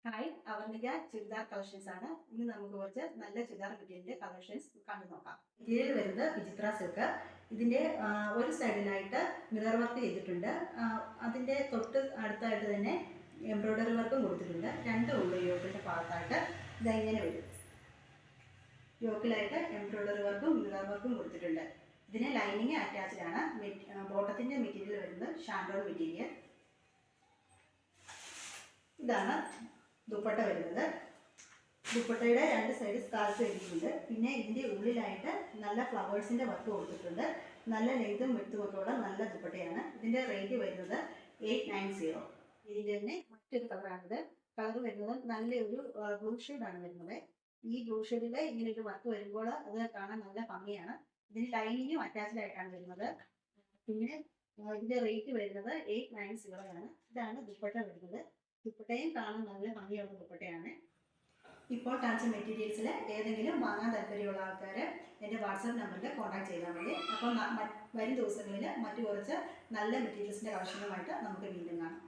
Hi, Avanthika churidar collections ആണ്. ഇന്ന് നമുക്ക് കുറച്ച് നല്ല ചുരിദാർ മെറ്റീരിയലിന്റെ കളക്ഷൻസ് കണ്ടു നോക്കാം. മെറ്റീരിയൽ വരുന്നത് വിചിത്ര സിൽക്ക്. ഇതിന്റെ ഒരു സൈഡിലായിട്ട് മിറർ വർക്ക് ചെയ്തിട്ടുണ്ട്. അതിന്റെ തൊട്ട് അടുത്തായിട്ട് തന്നെ എംബ്രോയ്ഡറി വർക്കും കൊടുത്തിട്ടുണ്ട്. രണ്ടും ഉണ്ട് യോക്കിന്റെ ഭാഗത്തായിട്ട്. ഇതെങ്ങനെ വരും, യോക്കിലായിട്ട് എംബ്രോയ്ഡറി വർക്കും മിറർ വർക്കും കൊടുത്തിട്ടുണ്ട്. ഇതിന് ലൈനിങ് അറ്റാച്ച്ഡ് ആണ്. ബോട്ടത്തിന്റെ മെറ്റീരിയൽ വരുന്നത് ഷാൻഡോൺ മെറ്റീരിയൽ. ഇതാണ് ദുപ്പട്ട വരുന്നത്. ദുപ്പട്ടയുടെ രണ്ട് സൈഡ് സ്കാർഫ് എഴുതിയിട്ടുണ്ട്. പിന്നെ ഇതിൻ്റെ ഉള്ളിലായിട്ട് നല്ല ഫ്ലവേഴ്സിൻ്റെ വർക്ക് കൊടുത്തിട്ടുണ്ട്. നല്ല ലെങ്തും വിഡ്ത്തും ഒക്കെ ഉള്ള നല്ല ദുപ്പട്ടയാണ്. ഇതിൻ്റെ റേറ്റ് വരുന്നത് 890. ഇതിൻ്റെ തന്നെ മറ്റൊരു കളറാണിത്. കളർ വരുന്നത് നല്ലൊരു ബ്ലൂ ഷെയ്ഡാണ് വരുന്നത്. ഈ ബ്ലൂ ഷെയ്ഡിൽ ഇങ്ങനെ ഒരു വർക്ക് വരുമ്പോൾ അത് കാണാൻ നല്ല ഭംഗിയാണ്. ഇതിന് ലൈനിങ്ങും അറ്റാച്ച്ഡ് ആയിട്ടാണ് വരുന്നത്. പിന്നെ ഇതിൻ്റെ റേറ്റ് വരുന്നത് 890 ആണ്. ഇതാണ് ദുപ്പട്ട വരുന്നത്. ദുപ്പട്ടയും കാണാൻ നല്ല ഭംഗിയുള്ള ദുപ്പട്ടയാണ്. ഇപ്പോൾ കാണിച്ച മെറ്റീരിയൽസിൽ ഏതെങ്കിലും വാങ്ങാൻ താല്പര്യമുള്ള ആൾക്കാർ എൻ്റെ വാട്സാപ്പ് നമ്പറിൽ കോൺടാക്ട് ചെയ്താൽ മതി. അപ്പോൾ വരും ദിവസങ്ങളിൽ മറ്റു കുറച്ച് നല്ല മെറ്റീരിയൽസിൻ്റെ കളക്ഷനുമായിട്ട് നമുക്ക് വീണ്ടും കാണാം.